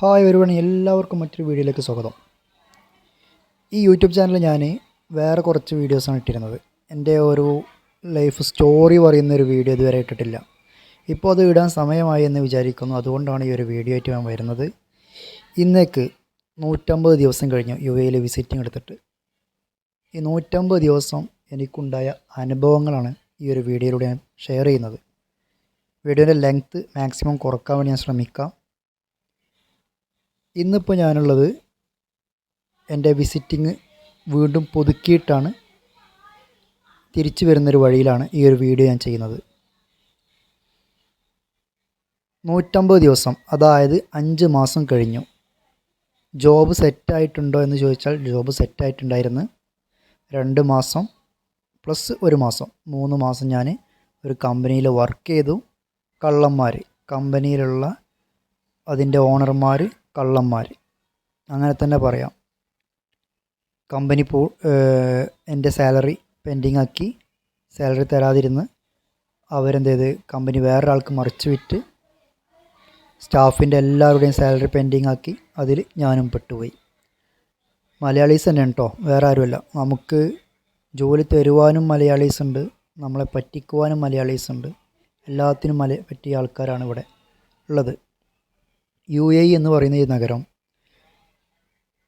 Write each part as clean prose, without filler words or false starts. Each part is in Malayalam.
ഹായ് ഒരുവൺ എല്ലാവർക്കും മറ്റൊരു വീഡിയോയിലേക്ക് സ്വാഗതം. ഈ യൂട്യൂബ് ചാനൽ ഞാൻ വേറെ കുറച്ച് വീഡിയോസാണ് ഇട്ടിരുന്നത്. എൻ്റെ ഒരു ലൈഫ് സ്റ്റോറി പറയുന്നൊരു വീഡിയോ ഇതുവരെ ഇട്ടിട്ടില്ല. ഇപ്പോൾ അത് ഇടാൻ സമയമായി എന്ന് വിചാരിക്കുന്നു. അതുകൊണ്ടാണ് ഈ ഒരു വീഡിയോ ആയിട്ട് ഞാൻ വരുന്നത്. ഇന്നേക്ക് 150 ദിവസം കഴിഞ്ഞു UAE വിസിറ്റിംഗ് എടുത്തിട്ട്. ഈ 150 ദിവസം എനിക്കുണ്ടായ അനുഭവങ്ങളാണ് ഈ ഒരു വീഡിയോയിലൂടെ ഞാൻ ഷെയർ ചെയ്യുന്നത്. വീഡിയോയുടെ ലെങ്ത്ത് മാക്സിമം കുറക്കാൻ വേണ്ടി ഞാൻ ശ്രമിക്കാം. ഇന്നിപ്പോൾ ഞാനുള്ളത് എൻ്റെ വിസിറ്റിംഗ് വീണ്ടും പുതുക്കിയിട്ടാണ് തിരിച്ചു വരുന്നൊരു വഴിയിലാണ് ഈ ഒരു വീഡിയോ ഞാൻ ചെയ്യുന്നത്. 150 ദിവസം, അതായത് 5 മാസം കഴിഞ്ഞു. ജോബ് സെറ്റായിട്ടുണ്ടോ എന്ന് ചോദിച്ചാൽ ജോബ് സെറ്റായിട്ടുണ്ടായിരുന്നു. 2 മാസം പ്ലസ് 1 മാസം, 3 മാസം ഞാൻ ഒരു കമ്പനിയിൽ വർക്ക് ചെയ്തു. കള്ളന്മാർ, കമ്പനിയിലുള്ള അതിൻ്റെ ഓണർമാർ കള്ളന്മാർ, അങ്ങനെ തന്നെ പറയാം. കമ്പനി എൻ്റെ സാലറി പെൻഡിങ് ആക്കി, സാലറി തരാതിരുന്ന് അവരെന്ത് ചെയ്ത് കമ്പനി വേറൊരാൾക്ക് മറിച്ച് വിറ്റ് സ്റ്റാഫിൻ്റെ എല്ലാവരുടെയും സാലറി പെൻഡിങ് ആക്കി. അതിൽ ഞാനും പെട്ടുപോയി. മലയാളീസ് തന്നെയാണ് കേട്ടോ, വേറെ ആരുമല്ല. നമുക്ക് ജോലി തരുവാനും മലയാളീസ് ഉണ്ട്, നമ്മളെ പറ്റിക്കുവാനും മലയാളീസ് ഉണ്ട്. എല്ലാത്തിനും പറ്റിയ ആൾക്കാരാണ് ഇവിടെ ഉള്ളത്. UAE എന്ന് പറയുന്ന ഈ നഗരം,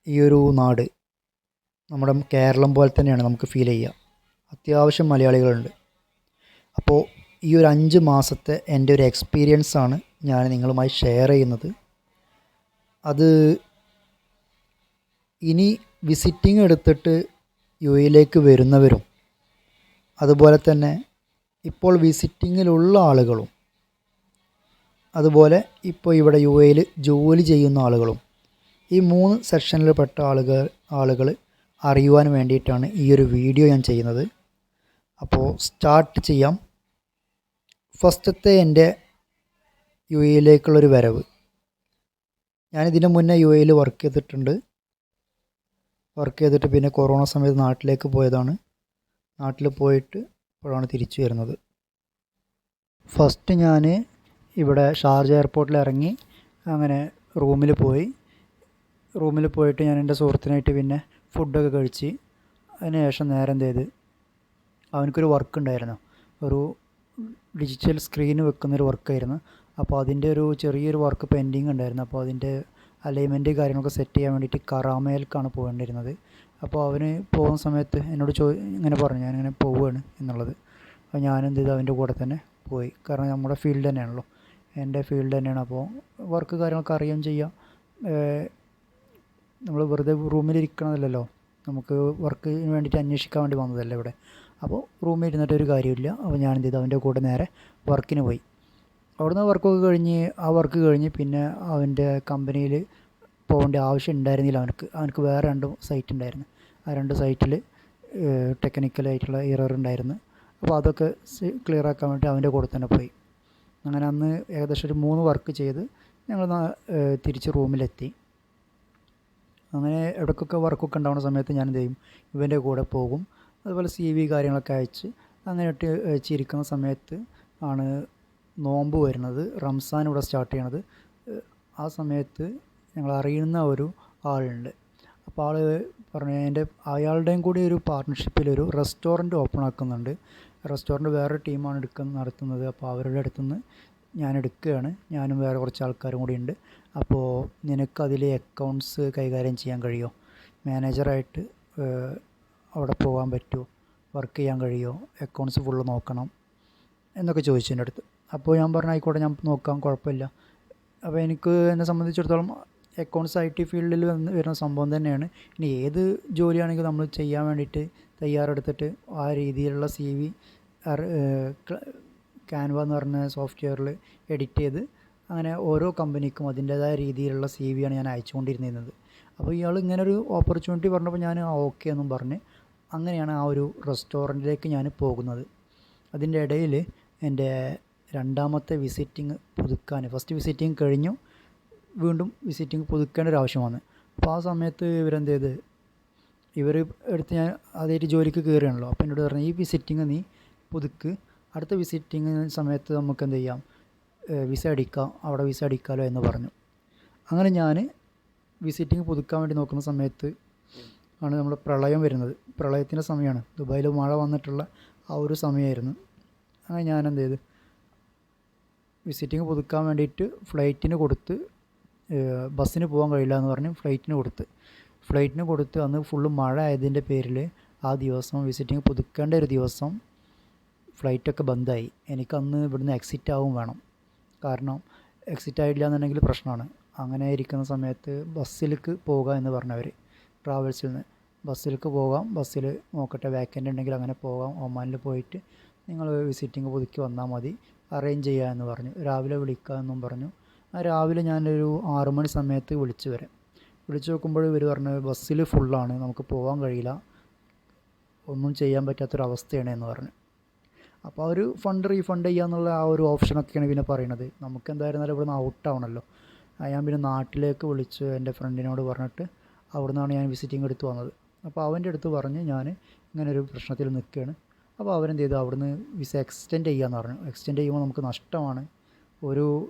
ഈ ഒരു നാട് നമ്മുടെ കേരളം പോലെ തന്നെയാണ് നമുക്ക് ഫീൽ ചെയ്യുക. അത്യാവശ്യം മലയാളികളുണ്ട്. അപ്പോൾ ഈ ഒരു 5 മാസത്തെ എൻ്റെ ഒരു എക്സ്പീരിയൻസാണ് ഞാൻ നിങ്ങളുമായി ഷെയർ ചെയ്യുന്നത്. അത് ഇനി വിസിറ്റിംഗ് എടുത്തിട്ട് UAEയിലേക്ക് വരുന്നവരും അതുപോലെ തന്നെ ഇപ്പോൾ വിസിറ്റിങ്ങിലുള്ള ആളുകളും അതുപോലെ ഇപ്പോൾ ഇവിടെ UAEയിൽ ജോലി ചെയ്യുന്ന ആളുകളും, ഈ 3 സെക്ഷനിൽ പെട്ട ആളുകൾ അറിയുവാൻ വേണ്ടിയിട്ടാണ് ഈ ഒരു വീഡിയോ ഞാൻ ചെയ്യുന്നത്. അപ്പോൾ സ്റ്റാർട്ട് ചെയ്യാം. ഫസ്റ്റത്തെ എൻ്റെ UAEയിലേക്കുള്ളൊരു വരവ്. ഞാനിതിന് മുന്നേ UAEയിൽ വർക്ക് ചെയ്തിട്ട് പിന്നെ കൊറോണ സമയത്ത് നാട്ടിലേക്ക് പോയതാണ്. നാട്ടിൽ പോയിട്ട് ഇപ്പോഴാണ് തിരിച്ചു വരുന്നത്. ഫസ്റ്റ് ഞാൻ ഇവിടെ ഷാർജ എയർപോർട്ടിൽ ഇറങ്ങി അങ്ങനെ റൂമിൽ പോയിട്ട് ഞാൻ എൻ്റെ സുഹൃത്തിനായിട്ട് പിന്നെ ഫുഡൊക്കെ കഴിച്ച് അതിനുശേഷം നേരെ എന്ത് ചെയ്ത്, അവനക്കൊരു വർക്ക് ഉണ്ടായിരുന്നു, ഒരു ഡിജിറ്റൽ സ്ക്രീൻ വെക്കുന്നൊരു വർക്കായിരുന്നു. അപ്പോൾ അതിൻ്റെ ഒരു ചെറിയൊരു വർക്ക് പെൻഡിങ് ഉണ്ടായിരുന്നു. അപ്പോൾ അതിൻ്റെ അലൈൻമെൻറ്റ് കാര്യങ്ങളൊക്കെ സെറ്റ് ചെയ്യാൻ വേണ്ടിയിട്ട് കറാമയിലേക്കാണ് പോകേണ്ടിയിരുന്നത്. അപ്പോൾ അവന് പോകുന്ന സമയത്ത് എന്നോട് ഇങ്ങനെ പറഞ്ഞു, ഞാനിങ്ങനെ പോവുകയാണ് എന്നുള്ളത്. അപ്പോൾ ഞാനെന്ത് ചെയ്തു, അവൻ്റെ കൂടെ തന്നെ പോയി. കാരണം നമ്മുടെ ഫീൽഡ് തന്നെയാണല്ലോ, എൻ്റെ ഫീൽഡ് തന്നെയാണ്. അപ്പോൾ വർക്ക് കാര്യങ്ങളൊക്കെ അറിയുകയും ചെയ്യാം. നമ്മൾ വെറുതെ റൂമിലിരിക്കണമല്ലോ, നമുക്ക് വർക്കിന് വേണ്ടിയിട്ട് അന്വേഷിക്കാൻ വേണ്ടി വന്നതല്ലേ ഇവിടെ. അപ്പോൾ റൂമിൽ ഇരുന്നിട്ടൊരു കാര്യമില്ല. അപ്പോൾ ഞാൻ എന്ത് ചെയ്തു, അവൻ്റെ കൂടെ നേരെ വർക്കിന് പോയി. അവിടുന്ന് വർക്ക് കഴിഞ്ഞ് പിന്നെ അവൻ്റെ കമ്പനിയിൽ പോകേണ്ട ആവശ്യം ഉണ്ടായിരുന്നില്ല. അവനക്ക് വേറെ 2 സൈറ്റ് ഉണ്ടായിരുന്നു. ആ 2 സൈറ്റിൽ ടെക്നിക്കലായിട്ടുള്ള എറർ ഉണ്ടായിരുന്നു. അപ്പോൾ അതൊക്കെ ക്ലിയർ ആക്കാൻ വേണ്ടി അവൻ്റെ കൂടെ തന്നെ പോയി. അങ്ങനെ അന്ന് ഏകദേശം ഒരു 3 വർക്ക് ചെയ്ത് ഞങ്ങൾ തിരിച്ച് റൂമിലെത്തി. അങ്ങനെ ഇടയ്ക്കൊക്കെ വർക്കൊക്കെ ഉണ്ടാകുന്ന സമയത്ത് ഞാൻ എന്ത് ചെയ്യും, ഇവൻ്റെ കൂടെ പോകും. അതുപോലെ CV കാര്യങ്ങളൊക്കെ അയച്ച് അങ്ങനെ അയച്ചിരിക്കുന്ന സമയത്ത് ആണ് നോമ്പ് വരുന്നത്, റംസാൻ ഇവിടെ സ്റ്റാർട്ട് ചെയ്യണത്. ആ സമയത്ത് ഞങ്ങൾ അറിയുന്ന ഒരു ആളുണ്ട്. അപ്പോൾ ആൾ പറഞ്ഞു, അയാളുടെയും കൂടി ഒരു പാർട്ട്ണർഷിപ്പിലൊരു റെസ്റ്റോറൻറ്റ് ഓപ്പൺ ആക്കുന്നുണ്ട്. റെസ്റ്റോറൻറ്റ് വേറൊരു ടീമാണ് നടത്തുന്നത്. അപ്പോൾ അവരുടെ അടുത്തുനിന്ന് ഞാൻ എടുക്കുകയാണ്. ഞാനും വേറെ കുറച്ച് ആൾക്കാരും കൂടി ഉണ്ട്. അപ്പോൾ നിനക്കതിൽ അക്കൗണ്ട്സ് കൈകാര്യം ചെയ്യാൻ കഴിയുമോ, മാനേജറായിട്ട് അവിടെ പോകാൻ പറ്റുമോ, വർക്ക് ചെയ്യാൻ കഴിയുമോ, അക്കൗണ്ട്സ് ഫുള്ള് നോക്കണം എന്നൊക്കെ ചോദിച്ചു എൻ്റെ അടുത്ത്. അപ്പോൾ ഞാൻ പറഞ്ഞു ആയിക്കോട്ടെ, ഞാൻ നോക്കാം, കുഴപ്പമില്ല. അപ്പോൾ എന്നെ സംബന്ധിച്ചിടത്തോളം അക്കൗണ്ട്സ് IT ഫീൽഡിൽ വരുന്ന സംഭവം തന്നെയാണ്. ഇനി ഏത് ജോലിയാണെങ്കിലും നമ്മൾ ചെയ്യാൻ വേണ്ടിയിട്ട് തയ്യാറെടുത്തിട്ട് ആ രീതിയിലുള്ള CV ക്യാൻവ എന്ന് പറഞ്ഞ സോഫ്റ്റ്വെയറിൽ എഡിറ്റ് ചെയ്ത് അങ്ങനെ ഓരോ കമ്പനിക്കും അതിൻ്റേതായ രീതിയിലുള്ള CV ആണ് ഞാൻ അയച്ചുകൊണ്ടിരുന്നത്. അപ്പോൾ ഇയാൾ ഇങ്ങനൊരു ഓപ്പർച്യൂണിറ്റി പറഞ്ഞപ്പോൾ ഞാൻ ഓക്കെ എന്നും പറഞ്ഞ് അങ്ങനെയാണ് ആ ഒരു റെസ്റ്റോറൻറ്റിലേക്ക് ഞാൻ പോകുന്നത്. അതിൻ്റെ ഇടയിൽ എൻ്റെ 2ാമത്തെ വിസിറ്റിംഗ് പുതുക്കാൻ, ഫസ്റ്റ് വിസിറ്റിംഗ് കഴിഞ്ഞു, വീണ്ടും വിസിറ്റിംഗ് പുതുക്കേണ്ട ഒരു ആവശ്യം വന്നു. അപ്പോൾ ആ സമയത്ത് ഇവരെന്ത് ചെയ്ത്, എടുത്ത് ഞാൻ ആദ്യമായിട്ട് ജോലിക്ക് കയറുകയാണല്ലോ. അപ്പോൾ എന്നോട് പറഞ്ഞു, ഈ വിസിറ്റിംഗ് നീ പുതുക്ക്, അടുത്ത വിസിറ്റിംഗ് സമയത്ത് നമുക്ക് എന്ത് ചെയ്യാം, വിസ അടിക്കാം, അവിടെ വിസ അടിക്കാമല്ലോ എന്ന് പറഞ്ഞു. അങ്ങനെ ഞാൻ വിസിറ്റിംഗ് പുതുക്കാൻ വേണ്ടി നോക്കുന്ന സമയത്ത് ആണ് നമ്മുടെ പ്രളയം വരുന്നത്. പ്രളയത്തിൻ്റെ സമയമാണ്, ദുബായിൽ മഴ വന്നിട്ടുള്ള ആ ഒരു സമയമായിരുന്നു. അങ്ങനെ ഞാൻ എന്ത് ചെയ്തു, വിസിറ്റിംഗ് പുതുക്കാൻ വേണ്ടിയിട്ട് ഫ്ലൈറ്റിന് കൊടുത്ത്, ബസ്സിന് പോകാൻ കഴിയില്ല എന്ന് പറഞ്ഞ് ഫ്ലൈറ്റിന് കൊടുത്ത് അന്ന് ഫുള്ള് മഴ ആയതിൻ്റെ പേരിൽ ആ ദിവസം വിസിറ്റിംഗ് പുതുക്കേണ്ട ഒരു ദിവസം ഫ്ലൈറ്റൊക്കെ ബന്ദായി. എനിക്കന്ന് ഇവിടുന്ന് എക്സിറ്റ് ആവും വേണം, കാരണം എക്സിറ്റ് ആയില്ല എന്നുണ്ടെങ്കിൽ പ്രശ്നമാണ്. അങ്ങനെ ഇരിക്കുന്ന സമയത്ത് ബസ്സിലേക്ക് പോകുക എന്ന് പറഞ്ഞവർ, ട്രാവൽസിൽ നിന്ന് ബസ്സിലേക്ക് പോകാം, ബസ്സിൽ നോക്കട്ടെ വേക്കൻ്റ് ഉണ്ടെങ്കിൽ അങ്ങനെ പോകാം, ഒമാനിൽ പോയിട്ട് നിങ്ങൾ വിസിറ്റിംഗ് പുതുക്കി വന്നാൽ മതി, അറേഞ്ച് ചെയ്യാമെന്ന് പറഞ്ഞു. രാവിലെ വിളിക്കാമെന്നും പറഞ്ഞു. രാവിലെ ഞാനൊരു 6 മണി സമയത്ത് വിളിച്ചു നോക്കുമ്പോൾ ഇവർ പറഞ്ഞു ബസ്സിൽ ഫുള്ളാണ്, നമുക്ക് പോകാൻ കഴിയില്ല, ഒന്നും ചെയ്യാൻ പറ്റാത്തൊരവസ്ഥയാണ് എന്ന് പറഞ്ഞു. അപ്പോൾ ഒരു ഫണ്ട് റീഫണ്ട് ചെയ്യാന്നുള്ള ആ ഒരു ഓപ്ഷനൊക്കെയാണ് പിന്നെ പറയണത്. നമുക്ക് എന്തായിരുന്നാലും ഇവിടുന്ന് ഔട്ടാവണമല്ലോ. ഞാൻ പിന്നെ നാട്ടിലേക്ക് വിളിച്ച് എൻ്റെ ഫ്രണ്ടിനോട് പറഞ്ഞിട്ട് അവിടെ നിന്നാണ് ഞാൻ വിസിറ്റിംഗ് എടുത്ത് വന്നത്. അപ്പോൾ അവൻ്റെ അടുത്ത് പറഞ്ഞ് ഞാൻ ഇങ്ങനെ ഒരു പ്രശ്നത്തിൽ നിൽക്കുകയാണ്. അപ്പോൾ അവരെന്ത് ചെയ്തു, അവിടുന്ന് വിസ എക്സ്റ്റെൻഡ് ചെയ്യാമെന്ന് പറഞ്ഞു. എക്സ്റ്റെൻഡ് ചെയ്യുമ്പോൾ നമുക്ക് നഷ്ടമാണ്,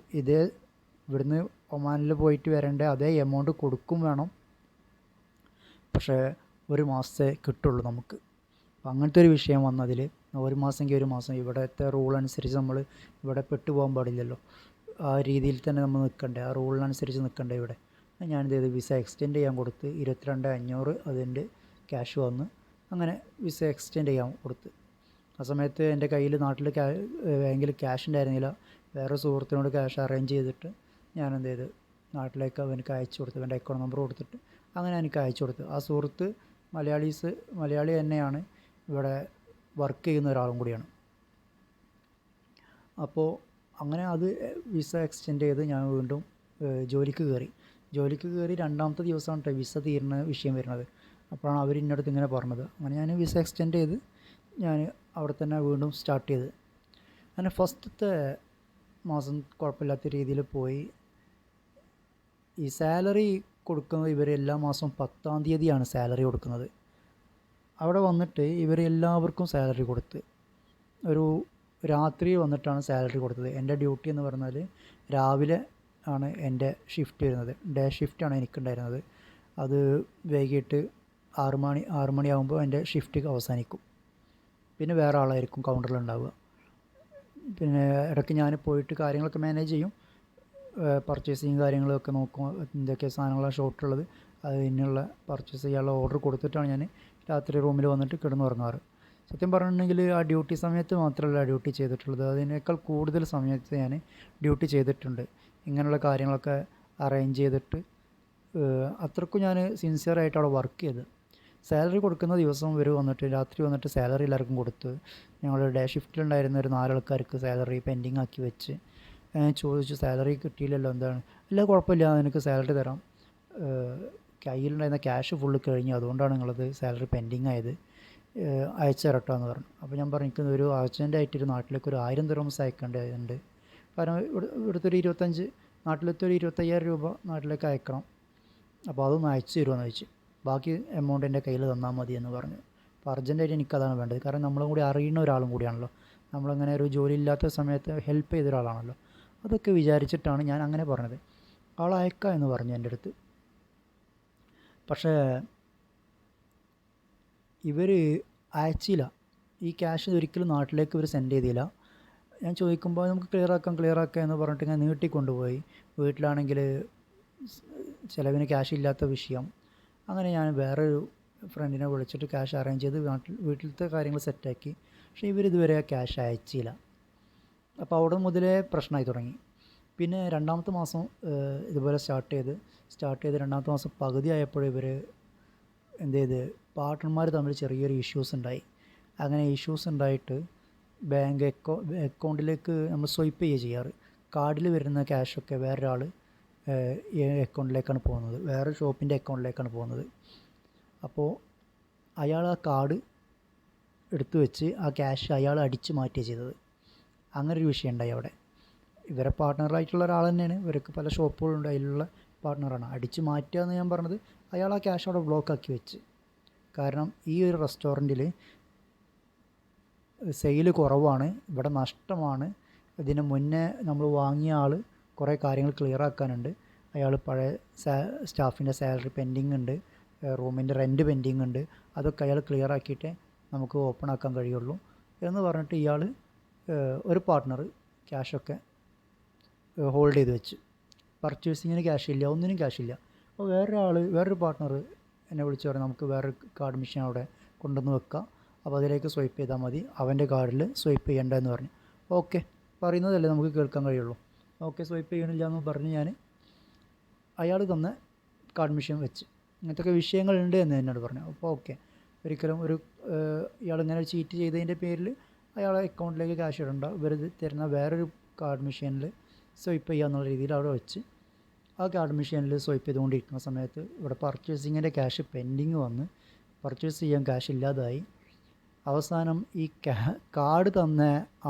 ഇവിടുന്ന് ഒമാനിൽ പോയിട്ട് വരേണ്ട അതേ എമൗണ്ട് കൊടുക്കും വേണം, പക്ഷേ 1 മാസത്തെ കിട്ടുള്ളൂ നമുക്ക്. അപ്പം അങ്ങനത്തെ ഒരു വിഷയം വന്നതിൽ 1 മാസമെങ്കിൽ 1 മാസം, ഇവിടുത്തെ റൂൾ അനുസരിച്ച് നമ്മൾ ഇവിടെ പെട്ടുപോകാൻ പാടില്ലല്ലോ, ആ രീതിയിൽ തന്നെ നമ്മൾ നിൽക്കണ്ടേ, ആ റൂളിനനുസരിച്ച് നിൽക്കണ്ടേ ഇവിടെ. ഞാനിത് ചെയ്ത് വിസ എക്സ്റ്റെൻഡ് ചെയ്യാൻ കൊടുത്ത് 22,500 അതിൻ്റെ ക്യാഷ് വന്ന് അങ്ങനെ വിസ എക്സ്റ്റെൻഡ് ചെയ്യാൻ കൊടുത്ത്. ആ സമയത്ത് എൻ്റെ കയ്യിൽ നാട്ടിൽ ബാങ്കിൽ ക്യാഷ് ഉണ്ടായിരുന്നില്ല. വേറെ സുഹൃത്തിനോട് ക്യാഷ് അറേഞ്ച് ചെയ്തിട്ട് ഞാൻ എന്ത് ചെയ്ത് നാട്ടിലേക്ക് അവനക്ക് അയച്ചു കൊടുത്തു, എൻ്റെ അക്കൗണ്ട് നമ്പർ കൊടുത്തിട്ട് അങ്ങനെ എനിക്ക് അയച്ചു കൊടുത്തു. ആ സുഹൃത്ത് മലയാളി തന്നെയാണ്, ഇവിടെ വർക്ക് ചെയ്യുന്ന ഒരാളും കൂടിയാണ്. അപ്പോൾ അങ്ങനെ അത് വിസ എക്സ്റ്റെൻഡ് ചെയ്ത് ഞാൻ വീണ്ടും ജോലിക്ക് കയറി. 2ാമത്തെ ദിവസമാണ് വിസ തീരുന്ന വിഷയം വരുന്നത്. അപ്പോഴാണ് അവർ എന്നോട് ഇങ്ങനെ പറഞ്ഞത്. അങ്ങനെ ഞാൻ വിസ എക്സ്റ്റെൻഡ് ചെയ്ത് ഞാൻ അവിടെ തന്നെ വീണ്ടും സ്റ്റാർട്ട് ചെയ്ത്. അങ്ങനെ ഫസ്റ്റത്തെ മാസം കുഴപ്പമില്ലാത്ത രീതിയിൽ പോയി. ഈ സാലറി കൊടുക്കുന്നത് ഇവർ എല്ലാ മാസവും 10-ാം തീയതിയാണ് സാലറി കൊടുക്കുന്നത്. അവിടെ വന്നിട്ട് ഇവർ എല്ലാവർക്കും സാലറി കൊടുത്ത് ഒരു രാത്രി വന്നിട്ടാണ് സാലറി കൊടുത്തത്. എൻ്റെ ഡ്യൂട്ടി എന്ന് പറഞ്ഞാൽ രാവിലെ ആണ് എൻ്റെ ഷിഫ്റ്റ് വരുന്നത്, ഡേ ഷിഫ്റ്റാണ് എനിക്കുണ്ടായിരുന്നത്. അത് വൈകിട്ട് 6 മണിയാകുമ്പോൾ എൻ്റെ ഷിഫ്റ്റ് അവസാനിക്കും. പിന്നെ വേറെ ആളായിരിക്കും കൗണ്ടറിലുണ്ടാവുക. പിന്നെ ഇടയ്ക്ക് ഞാൻ പോയിട്ട് കാര്യങ്ങളൊക്കെ മാനേജ് ചെയ്യും, പർച്ചേസിങ് കാര്യങ്ങളൊക്കെ നോക്കും, എന്തൊക്കെ സാധനങ്ങളാണ് ഷോർട്ടുള്ളത് അതിനുള്ള പർച്ചേസ് ചെയ്യാനുള്ള ഓർഡർ കൊടുത്തിട്ടാണ് ഞാൻ രാത്രി റൂമിൽ വന്നിട്ട് കിടന്നുറങ്ങാറ്. സത്യം പറഞ്ഞിട്ടുണ്ടെങ്കിൽ ആ ഡ്യൂട്ടി സമയത്ത് മാത്രമല്ല ഡ്യൂട്ടി ചെയ്തിട്ടുള്ളത്, അതിനേക്കാൾ കൂടുതൽ സമയത്ത് ഞാൻ ഡ്യൂട്ടി ചെയ്തിട്ടുണ്ട്. ഇങ്ങനെയുള്ള കാര്യങ്ങളൊക്കെ അറേഞ്ച് ചെയ്തിട്ട് അത്രയ്ക്കും ഞാൻ സിൻസിയറായിട്ട് അവിടെ വർക്ക് ചെയ്ത്. സാലറി കൊടുക്കുന്ന ദിവസം രാത്രി വന്നിട്ട് സാലറി എല്ലാവർക്കും കൊടുത്ത്. ഞങ്ങൾ ഡേ ഷിഫ്റ്റിലുണ്ടായിരുന്ന ഒരു 4 ആൾക്കാർക്ക് സാലറി പെൻഡിങ് ആക്കി വെച്ച്. ചോദിച്ചു സാലറി കിട്ടിയില്ലല്ലോ, എന്താണ്? ഇല്ല കുഴപ്പമില്ല, നിനക്ക് സാലറി തരാം, കയ്യിലുണ്ടായിരുന്ന ക്യാഷ് ഫുള്ള് കഴിഞ്ഞു, അതുകൊണ്ടാണ് നിങ്ങളത് സാലറി പെൻഡിങ് ആയത്, അയച്ചു തരട്ടോ എന്ന് പറഞ്ഞു. അപ്പോൾ ഞാൻ പറഞ്ഞു ഒരു അർജൻറ്റായിട്ടൊരു നാട്ടിലേക്ക് ഒരു 1000 ദിർഹംസ് അയക്കേണ്ടതുണ്ട്, കാരണം ഇവിടുത്തെ ഒരു 25 നാട്ടിലത്തെ ഒരു 25,000 രൂപ നാട്ടിലേക്ക് അയക്കണം, അപ്പോൾ അതൊന്ന് അയച്ചു തരുമെന്ന് ചോദിച്ചു. ബാക്കി എമൗണ്ട് എൻ്റെ കയ്യിൽ തന്നാൽ മതി എന്ന് പറഞ്ഞു. അപ്പോൾ അർജൻറ്റായിട്ട് എനിക്കതാണ് വേണ്ടത്, കാരണം നമ്മളും കൂടി അറിയുന്ന ഒരാളും കൂടിയാണല്ലോ, നമ്മളങ്ങനെ ഒരു ജോലി ഇല്ലാത്ത സമയത്ത് ഹെൽപ്പ് ചെയ്ത ഒരാളാണല്ലോ. അതൊക്കെ വിചാരിച്ചിട്ടാണ് ഞാൻ അങ്ങനെ പറഞ്ഞത്. ആൾ അയക്കാം എന്ന് പറഞ്ഞു എൻ്റെ അടുത്ത്. പക്ഷേ ഇവർ അയച്ചില്ല, ഈ ക്യാഷ് ഒരിക്കലും നാട്ടിലേക്ക് ഇവർ സെൻഡ് ചെയ്തില്ല. ഞാൻ ചോദിക്കുമ്പോൾ നമുക്ക് ക്ലിയർ ആക്കാം എന്ന് പറഞ്ഞിട്ട് ഇങ്ങനെ നീട്ടിക്കൊണ്ടുപോയി. വീട്ടിലാണെങ്കിൽ ചിലവിന് ക്യാഷ് ഇല്ലാത്ത വിഷയം. അങ്ങനെ ഞാൻ വേറൊരു ഫ്രണ്ടിനെ വിളിച്ചിട്ട് ക്യാഷ് അറേഞ്ച് ചെയ്ത് വീട്ടിലത്തെ കാര്യങ്ങൾ സെറ്റാക്കി. പക്ഷേ ഇവരിതുവരെ ക്യാഷ് അയച്ചില്ല. അപ്പോൾ അവിടെ മുതലേ പ്രശ്നമായി തുടങ്ങി. പിന്നെ 2ാമത്തെ മാസം ഇതുപോലെ സ്റ്റാർട്ട് ചെയ്ത് 2ാമത്തെ മാസം പകുതി ആയപ്പോൾ ഇവർ എന്ത് ചെയ്ത്, പാർട്ട്ണർമാർ തമ്മിൽ ചെറിയൊരു ഇഷ്യൂസ് ഉണ്ടായി. അങ്ങനെ ഇഷ്യൂസ് ഉണ്ടായിട്ട് ബാങ്ക് അക്കൗണ്ടിലേക്ക് നമ്മൾ സ്വൈപ്പ് ചെയ്യാറ്, കാർഡിൽ വരുന്ന ക്യാഷൊക്കെ വേറൊരാൾ അക്കൗണ്ടിലേക്കാണ് പോകുന്നത്, വേറെ ഷോപ്പിൻ്റെ അക്കൗണ്ടിലേക്കാണ് പോകുന്നത്. അപ്പോൾ അയാൾ ആ കാർഡ് എടുത്തു വെച്ച് ആ ക്യാഷ് അയാൾ അടിച്ചു മാറ്റുകയാണ് ചെയ്തത്. അങ്ങനൊരു വിഷയം ഉണ്ടായി അവിടെ. ഇവരെ പാർട്ട്ണറായിട്ടുള്ള ഒരാൾ തന്നെയാണ്, ഇവർക്ക് പല ഷോപ്പുകളുണ്ട്, അതിലുള്ള പാർട്ട്ണറാണ്. അടിച്ചു മാറ്റുക എന്ന് ഞാൻ പറഞ്ഞത്, അയാൾ ആ ക്യാഷ് അവിടെ ബ്ലോക്കാക്കി വെച്ച്. കാരണം ഈ ഒരു റെസ്റ്റോറൻറ്റിൽ സെയിൽ കുറവാണ്, ഇവിടെ നഷ്ടമാണ്, ഇതിന് മുന്നേ നമ്മൾ വാങ്ങിയ ആൾ കുറേ കാര്യങ്ങൾ ക്ലിയർ ആക്കാനുണ്ട്, അയാൾ പഴയ സ്റ്റാഫിൻ്റെ സാലറി പെൻഡിങ് ഉണ്ട്, റൂമിൻ്റെ റെൻറ്റ് പെൻഡിങ് ഉണ്ട്, അതൊക്കെ അയാൾ ക്ലിയർ ആക്കിയിട്ടേ നമുക്ക് ഓപ്പൺ ആക്കാൻ കഴിയുള്ളൂ എന്ന് പറഞ്ഞിട്ട് ഇയാൾ ഒരു പാർട്ട്ണർ ക്യാഷൊക്കെ ഹോൾഡ് ചെയ്ത് വെച്ച്. പർച്ചേസിങ്ങിന് ക്യാഷില്ല, ഒന്നിനും ക്യാഷില്ല. അപ്പോൾ വേറൊരു പാർട്ട്ണർ എന്നെ വിളിച്ച് പറഞ്ഞു നമുക്ക് വേറൊരു കാർഡ് മെഷീൻ അവിടെ കൊണ്ടുവന്ന് വെക്കാം, അപ്പോൾ അതിലേക്ക് സ്വൈപ്പ് ചെയ്താൽ മതി, അവൻ്റെ കാർഡിൽ സ്വൈപ്പ് ചെയ്യേണ്ട എന്ന് പറഞ്ഞു. ഓക്കെ, പറയുന്നതല്ലേ നമുക്ക് കേൾക്കാൻ കഴിയുള്ളൂ. ഓക്കെ, സ്വൈപ്പ് ചെയ്യണില്ല എന്ന് പറഞ്ഞ് ഞാൻ അയാൾ തന്ന കാർഡ് മെഷീൻ വെച്ച്. ഇങ്ങനത്തെയൊക്കെ വിഷയങ്ങളുണ്ട് എന്ന് എന്നോട് പറഞ്ഞു. അപ്പോൾ ഓക്കെ, ഒരിക്കലും ഇയാളിങ്ങനെ ചീറ്റ് ചെയ്തതിൻ്റെ പേരിൽ അയാളെ അക്കൗണ്ടിലേക്ക് ക്യാഷ് ഇടണ്ട, ഇവർ തരുന്ന വേറൊരു കാർഡ് മെഷീനിൽ സ്വൈപ്പ് ചെയ്യുക എന്നുള്ള രീതിയിൽ അവിടെ വെച്ച് ആ കാർഡ് മെഷീനിൽ സ്വൈപ്പ് ചെയ്തുകൊണ്ടിരിക്കുന്ന സമയത്ത് ഇവിടെ പർച്ചേസിങ്ങിൻ്റെ ക്യാഷ് പെൻഡിങ് വന്ന് പർച്ചേസ് ചെയ്യാൻ ക്യാഷ് ഇല്ലാതായി. അവസാനം ഈ കാർഡ് തന്ന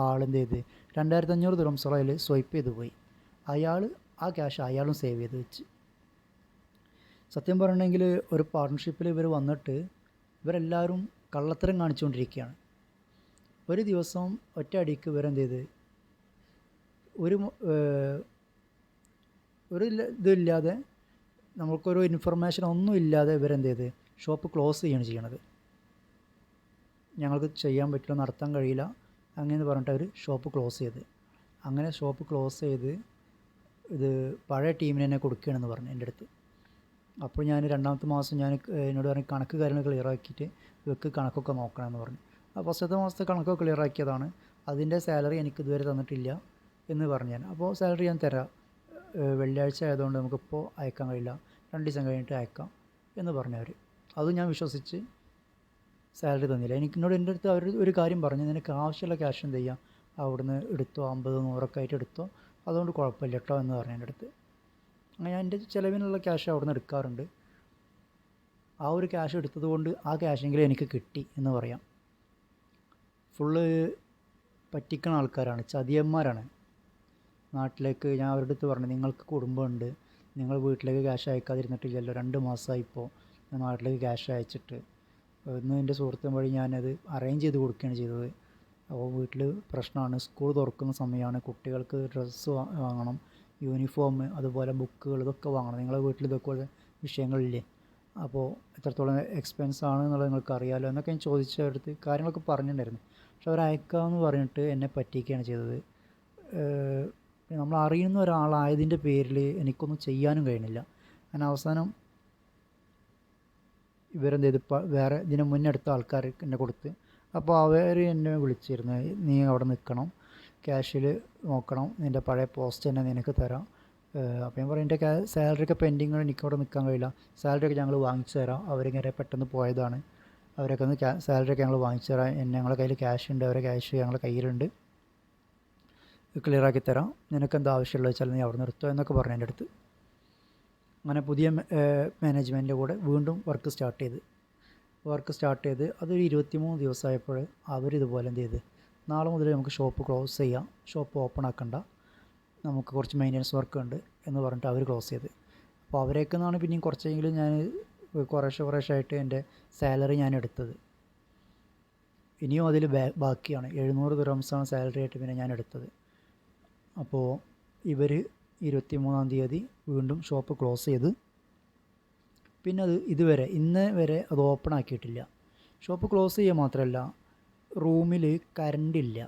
ആളെന്ത് ചെയ്ത് 2500 ദിർഹംസോളം അതിൽ സ്വൈപ്പ് ചെയ്ത് പോയി. അയാൾ ആ ക്യാഷ് അയാളും സേവ് ചെയ്ത് വെച്ച്. സത്യം പറയണമെങ്കിൽ ഒരു പാർട്ട്ണർഷിപ്പിൽ ഇവർ വന്നിട്ട് ഇവരെല്ലാവരും കള്ളത്തരം കാണിച്ചുകൊണ്ടിരിക്കുകയാണ്. ഒരു ദിവസം ഒറ്റ അടിക്ക് ഇവരെന്ത് ചെയ്ത് ഒരു ഇതില്ലാതെ നമുക്കൊരു ഇൻഫർമേഷൻ ഒന്നും ഇല്ലാതെ ഇവരെന്ത് ചെയ്ത് ഷോപ്പ് ക്ലോസ് ചെയ്യുകയാണ് ചെയ്യണത്. ഞങ്ങൾക്ക് ചെയ്യാൻ പറ്റില്ല, നടത്താൻ കഴിയില്ല അങ്ങനെ പറഞ്ഞിട്ട് അവർ ഷോപ്പ് ക്ലോസ് ചെയ്ത്. അങ്ങനെ ഷോപ്പ് ക്ലോസ് ചെയ്ത് ഇത് പഴയ ടീമിന് തന്നെ കൊടുക്കുകയാണെന്ന് പറഞ്ഞു എൻ്റെ അടുത്ത്. അപ്പോൾ ഞാൻ രണ്ടാമത്തെ മാസം എന്നോട് പറഞ്ഞ് കണക്ക് കാര്യങ്ങൾ ക്ലിയർ ആക്കിയിട്ട് ഇവർക്ക് കണക്കൊക്കെ നോക്കണമെന്ന് പറഞ്ഞു. ആ ഫസ്റ്റത്തെ മാസത്തെ കണക്കൊക്കെ ക്ലിയർ ആക്കിയതാണ്, അതിൻ്റെ സാലറി എനിക്ക് ഇതുവരെ തന്നിട്ടില്ല എന്ന് പറഞ്ഞു ഞാൻ. അപ്പോൾ സാലറി ഞാൻ തരാം, വെള്ളിയാഴ്ച ആയതുകൊണ്ട് നമുക്കിപ്പോൾ അയക്കാൻ കഴിയില്ല, 2 ദിവസം കഴിഞ്ഞിട്ട് അയക്കാം എന്ന് പറഞ്ഞവർ. അത് ഞാൻ വിശ്വസിച്ച് സാലറി തന്നില്ല. എന്നോട് എൻ്റെ അടുത്ത് അവർ ഒരു കാര്യം പറഞ്ഞു, നിനക്ക് ആവശ്യമുള്ള ക്യാഷ് എന്ത് ചെയ്യാം അവിടുന്ന് എടുത്തോ, 50, 100 ആയിട്ട് എടുത്തോ, അതുകൊണ്ട് കുഴപ്പമില്ല കേട്ടോ എന്ന് പറഞ്ഞു എൻ്റെ അടുത്ത്. അങ്ങനെ ഞാൻ എൻ്റെ ചിലവിനുള്ള ക്യാഷ് അവിടുന്ന് എടുക്കാറുണ്ട്. ആ ഒരു ക്യാഷ് എടുത്തത് കൊണ്ട് ആ ക്യാഷെങ്കിലും എനിക്ക് കിട്ടി എന്ന് പറയാം. ഫുള്ള് പറ്റിക്കണ ആൾക്കാരാണ്, ചതിയന്മാരാണ്. നാട്ടിലേക്ക് ഞാൻ അവരുടെ അടുത്ത് പറഞ്ഞു, നിങ്ങൾക്ക് കുടുംബമുണ്ട്, നിങ്ങൾ വീട്ടിലേക്ക് ക്യാഷ് അയക്കാതിരുന്നിട്ടില്ലല്ലോ, 2 മാസമായി ഇപ്പോൾ ഞാൻ നാട്ടിലേക്ക് ക്യാഷ് അയച്ചിട്ട്. ഇന്ന് എൻ്റെ സുഹൃത്തും വഴി ഞാനത് അറേഞ്ച് ചെയ്ത് കൊടുക്കുകയാണ് ചെയ്തത്. അപ്പോൾ വീട്ടിൽ പ്രശ്നമാണ്, സ്കൂൾ തുറക്കുന്ന സമയമാണ്, കുട്ടികൾക്ക് ഡ്രസ്സ് വാങ്ങണം, യൂണിഫോം, അതുപോലെ ബുക്കുകൾ, ഇതൊക്കെ വാങ്ങണം. നിങ്ങളുടെ വീട്ടിൽ ഇതൊക്കെ വിഷയങ്ങളില്ലേ, അപ്പോൾ എത്രത്തോളം എക്സ്പെൻസ് ആണ് എന്നുള്ളത് നിങ്ങൾക്ക് അറിയാമല്ലോ എന്നൊക്കെ ഞാൻ ചോദിച്ചവരടുത്ത് കാര്യങ്ങളൊക്കെ പറഞ്ഞിട്ടുണ്ടായിരുന്നു. പക്ഷെ അവർ അയക്കാമെന്ന് പറഞ്ഞിട്ട് എന്നെ പറ്റിക്കുകയാണ് ചെയ്തത്. നമ്മൾ അറിയുന്ന ഒരാളായതിൻ്റെ പേരിൽ എനിക്കൊന്നും ചെയ്യാനും കഴിയണില്ല. അങ്ങനെ അവസാനം ഇവരെന്ത് ചെയ്ത് വേറെ ഇതിന് മുന്നേ എടുത്ത ആൾക്കാർ എന്നെ കൊടുത്ത്. അപ്പോൾ അവർ എന്നെ വിളിച്ചിരുന്നു, നീ അവിടെ നിൽക്കണം, ക്യാഷിൽ നോക്കണം, നിൻ്റെ പഴയ പോസ്റ്റ് തന്നെ നിനക്ക് തരാം. അപ്പോൾ ഞാൻ പറയും എൻ്റെ സാലറി ഒക്കെ പെൻഡിങ്, എനിക്കവിടെ നിൽക്കാൻ കഴിയില്ല, സാലറി ഒക്കെ ഞങ്ങൾ വാങ്ങിച്ചു തരാം, അവരിങ്ങനെ പെട്ടെന്ന് പോയതാണ്, അവരൊക്കെ ഒന്ന് സാലറി ഒക്കെ ഞങ്ങൾ വാങ്ങിച്ചു തരാം, ഞങ്ങളുടെ കയ്യിൽ ക്യാഷ് ഉണ്ട്, അവരെ ക്യാഷ് ഞങ്ങളുടെ കയ്യിലുണ്ട്, ക്ലിയറാക്കി തരാം, നിനക്ക് എന്താ ആവശ്യമുള്ളത് വെച്ചാൽ നീ അവിടെ നിർത്തുക എന്നൊക്കെ പറഞ്ഞു എൻ്റെ അടുത്ത്. അങ്ങനെ പുതിയ മാനേജ്മെൻറ്റിൻ്റെ കൂടെ വീണ്ടും വർക്ക് സ്റ്റാർട്ട് ചെയ്ത് അതൊരു 23 ദിവസമായപ്പോൾ അവരിതുപോലെ എന്ത് ചെയ്ത്, നാളെ മുതൽ നമുക്ക് ഷോപ്പ് ക്ലോസ് ചെയ്യാം, ഷോപ്പ് ഓപ്പൺ ആക്കണ്ട, നമുക്ക് കുറച്ച് മെയിൻ്റനൻസ് വർക്ക് ഉണ്ട് എന്ന് പറഞ്ഞിട്ട് അവർ ക്ലോസ് ചെയ്ത്. അപ്പോൾ അവരേക്ക് നിന്നാണ് പിന്നെയും കുറച്ചെങ്കിലും ഞാൻ കുറേശ്ശായിട്ട് എൻ്റെ സാലറി ഞാൻ എടുത്തത്. ഇനിയും അതിൽ ബാക്കിയാണ് 700 ദിർഹംസാണ് സാലറി ആയിട്ട് പിന്നെ ഞാൻ എടുത്തത്. അപ്പോൾ ഇവർ 23-ാം തീയതി വീണ്ടും ഷോപ്പ് ക്ലോസ് ചെയ്ത്. പിന്നെ അത് ഇന്ന് വരെ അത് ഓപ്പൺ ആക്കിയിട്ടില്ല. ഷോപ്പ് ക്ലോസ് ചെയ്യുക മാത്രമല്ല, റൂമിൽ കറണ്ടില്ല.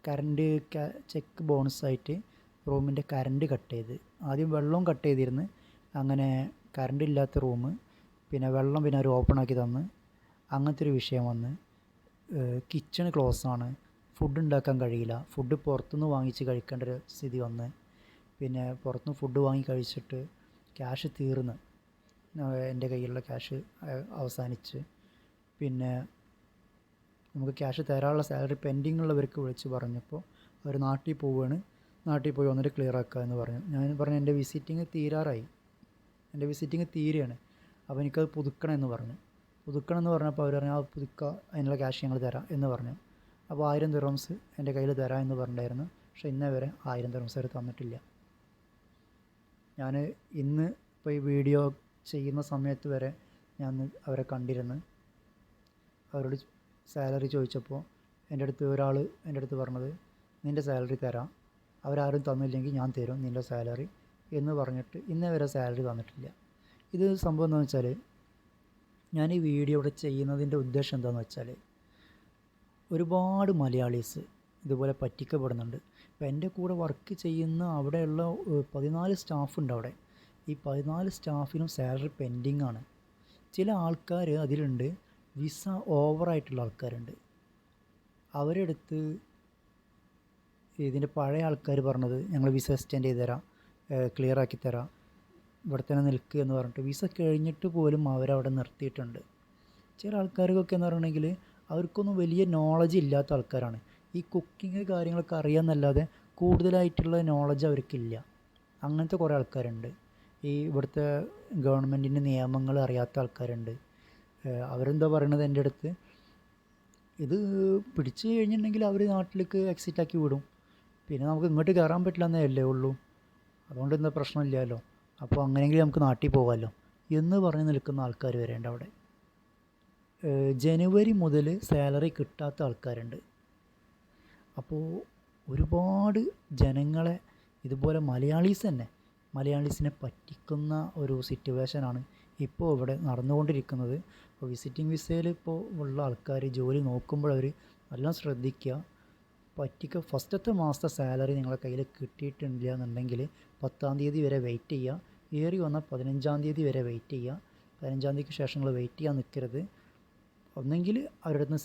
കറണ്ട് ചെക്ക് ബോണസായിട്ട് റൂമിൻ്റെ കറണ്ട് കട്ട് ചെയ്ത്, ആദ്യം വെള്ളവും കട്ട് ചെയ്തിരുന്ന്, അങ്ങനെ കറണ്ട് ഇല്ലാത്ത റൂം, പിന്നെ വെള്ളം പിന്നെ അവർ ഓപ്പൺ ആക്കി തന്ന്, അങ്ങനത്തെ ഒരു വിഷയം വന്ന്. കിച്ചൺ ക്ലോസ് ആണ്, ഫുഡ് ഉണ്ടാക്കാൻ കഴിയില്ല, ഫുഡ് പുറത്തുനിന്ന് വാങ്ങിച്ച് കഴിക്കേണ്ട ഒരു സ്ഥിതി വന്ന്. പിന്നെ പുറത്തുനിന്ന് ഫുഡ് വാങ്ങി കഴിച്ചിട്ട് ക്യാഷ് തീർന്ന്, എൻ്റെ കയ്യിലുള്ള ക്യാഷ് അവസാനിച്ച്. പിന്നെ നമുക്ക് ക്യാഷ് തരാനുള്ള സാലറി പെൻഡിങ് ഉള്ളവർക്ക് വിളിച്ച് പറഞ്ഞപ്പോൾ അവർ നാട്ടിൽ പോവുകയാണ്, നാട്ടിൽ പോയി വന്നിട്ട് ക്ലിയർ ആക്കുക എന്ന് പറഞ്ഞു. ഞാൻ പറഞ്ഞു എൻ്റെ വിസിറ്റിങ് തീരുകയാണ്, അപ്പോൾ എനിക്കത് പുതുക്കണം എന്ന് പറഞ്ഞു. പറഞ്ഞപ്പോൾ അവർ പറഞ്ഞു ആ പുതുക്കുക, അതിനുള്ള ക്യാഷ് ഞങ്ങൾ തരാം എന്ന് പറഞ്ഞു. അപ്പോൾ 1000 ദിർഹംസ് എൻ്റെ കയ്യിൽ തരാം എന്ന് പറഞ്ഞിട്ടുണ്ടായിരുന്നു. പക്ഷേ ഇന്നേ വരെ 1000 ദിർഹംസ് അവർ തന്നിട്ടില്ല. ഞാൻ ഇന്ന് ഇപ്പോൾ ഈ വീഡിയോ ചെയ്യുന്ന സമയത്ത് വരെ ഞാൻ അവരെ കണ്ടിരുന്നു. അവരോട് സാലറി ചോദിച്ചപ്പോൾ എൻ്റെ അടുത്ത് പറഞ്ഞത്, നിൻ്റെ സാലറി തരാം, അവരാരും തന്നില്ലെങ്കിൽ ഞാൻ തരും നിൻ്റെ സാലറി എന്ന് പറഞ്ഞിട്ട് ഇന്നേ വരെ സാലറി തന്നിട്ടില്ല. ഇത് സംഭവം എന്താണെന്ന് വെച്ചാൽ, ഞാൻ ഈ വീഡിയോ ഇവിടെ ചെയ്യുന്നതിൻ്റെ ഉദ്ദേശം എന്താണെന്ന് വെച്ചാൽ, ഒരുപാട് മലയാളീസ് ഇതുപോലെ പറ്റിക്കപ്പെടുന്നുണ്ട്. ഇപ്പോൾ എൻ്റെ കൂടെ വർക്ക് ചെയ്യുന്ന അവിടെയുള്ള 14 സ്റ്റാഫുണ്ട് അവിടെ. ഈ 14 സ്റ്റാഫിനും സാലറി പെൻഡിങ് ആണ്. ചില ആൾക്കാർ അതിലുണ്ട് വിസ ഓവറായിട്ടുള്ള ആൾക്കാരുണ്ട്. അവരുടെ അടുത്ത് ഇതിൻ്റെ പഴയ ആൾക്കാർ പറഞ്ഞത് ഞങ്ങൾ വിസ എക്സ്റ്റെൻഡ് ചെയ്ത് തരാം, ക്ലിയർ ആക്കി തരാം, ഇവിടെ തന്നെ നിൽക്കുക എന്ന് പറഞ്ഞിട്ട് വിസ കഴിഞ്ഞിട്ട് പോലും അവരവിടെ നിർത്തിയിട്ടുണ്ട്. ചില ആൾക്കാർക്കൊക്കെ എന്ന് പറഞ്ഞിട്ടുണ്ടെങ്കിൽ അവർക്കൊന്നും വലിയ നോളജ് ഇല്ലാത്ത ആൾക്കാരാണ്. ഈ കുക്കിങ് കാര്യങ്ങളൊക്കെ അറിയാമെന്നല്ലാതെ കൂടുതലായിട്ടുള്ള നോളജ് അവർക്കില്ല. അങ്ങനത്തെ കുറേ ആൾക്കാരുണ്ട്. ഈ ഇവിടുത്തെ ഗവൺമെൻറ്റിൻ്റെ നിയമങ്ങൾ അറിയാത്ത ആൾക്കാരുണ്ട്. അവരെന്താ പറയണത് എൻ്റെ അടുത്ത്, ഇത് പിടിച്ചു കഴിഞ്ഞിട്ടുണ്ടെങ്കിൽ അവർ നാട്ടിലേക്ക് എക്സിറ്റ് ആക്കി വിടും, പിന്നെ നമുക്ക് ഇങ്ങോട്ട് കയറാൻ പറ്റില്ല എന്നേ അല്ലേ ഉള്ളൂ, അതുകൊണ്ട് എന്താ പ്രശ്നമില്ലല്ലോ, അപ്പോൾ അങ്ങനെയെങ്കിലും നമുക്ക് നാട്ടിൽ പോകാമല്ലോ എന്ന് പറഞ്ഞ് നിൽക്കുന്ന ആൾക്കാർ വരേണ്ട അവിടെ. ജനുവരി മുതൽ സാലറി കിട്ടാത്ത ആൾക്കാരുണ്ട്. അപ്പോൾ ഒരുപാട് ജനങ്ങളെ ഇതുപോലെ മലയാളീസിനെ പറ്റിക്കുന്ന ഒരു സിറ്റുവേഷനാണ് ഇപ്പോൾ ഇവിടെ നടന്നുകൊണ്ടിരിക്കുന്നത്. അപ്പോൾ വിസിറ്റിംഗ് വിസയിൽ ഇപ്പോൾ ഉള്ള ആൾക്കാർ ജോലി നോക്കുമ്പോൾ അവർ എല്ലാം ശ്രദ്ധിക്കുക. ഫസ്റ്റത്തെ മാസത്തെ സാലറി നിങ്ങളുടെ കയ്യിൽ കിട്ടിയിട്ടില്ല എന്നുണ്ടെങ്കിൽ 10-ാം തീയതി വരെ വെയിറ്റ് ചെയ്യുക. ഏറി വന്നാൽ 15-ാം തീയതി വരെ വെയിറ്റ് ചെയ്യുക. 15-ാം തീയതിക്ക് ശേഷം നിങ്ങൾ വെയിറ്റ് ചെയ്യാൻ നിൽക്കരുത്. ഒന്നെങ്കിൽ അവരുടെ അടുത്ത്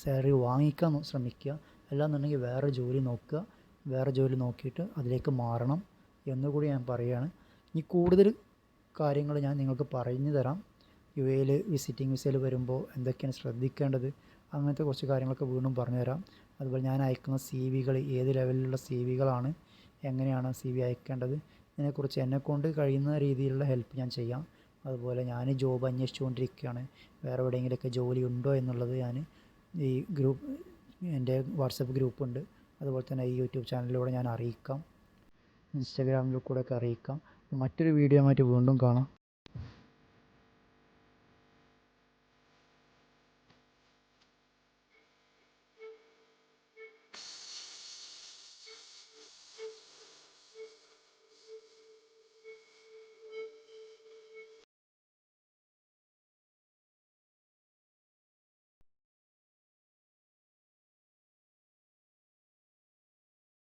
സാലറി വാങ്ങിക്കാൻ ശ്രമിക്കുക, അല്ലാന്നുണ്ടെങ്കിൽ വേറെ ജോലി നോക്കുക. വേറെ ജോലി നോക്കിയിട്ട് അതിലേക്ക് മാറണം എന്നുകൂടി ഞാൻ പറയുകയാണ്. ഇനി കൂടുതൽ കാര്യങ്ങൾ ഞാൻ നിങ്ങൾക്ക് പറഞ്ഞു തരാം. UAE വിസിറ്റിംഗ് വിസയിൽ വരുമ്പോൾ എന്തൊക്കെയാണ് ശ്രദ്ധിക്കേണ്ടത്, അങ്ങനത്തെ കുറച്ച് കാര്യങ്ങളൊക്കെ വീണ്ടും പറഞ്ഞു തരാം. അതുപോലെ ഞാൻ അയക്കുന്ന CV ഏത് ലെവലിലുള്ള CV എങ്ങനെയാണ് CV അയക്കേണ്ടത്, ഇതിനെക്കുറിച്ച് എന്നെക്കൊണ്ട് കഴിയുന്ന രീതിയിലുള്ള ഹെൽപ്പ് ഞാൻ ചെയ്യാം. അതുപോലെ ഞാൻ ജോബ് അന്വേഷിച്ചുകൊണ്ടിരിക്കുകയാണ്. വേറെ എവിടെയെങ്കിലുമൊക്കെ ജോലി ഉണ്ടോ എന്നുള്ളത് ഞാൻ ഈ എൻ്റെ വാട്സപ്പ് ഗ്രൂപ്പുണ്ട്, അതുപോലെ തന്നെ ഈ യൂട്യൂബ് ചാനലിലൂടെ ഞാൻ അറിയിക്കാം, ഇൻസ്റ്റാഗ്രാമിൽ കൂടെയൊക്കെ അറിയിക്കാം. മറ്റൊരു വീഡിയോ ആയിട്ട് വീണ്ടും കാണാം.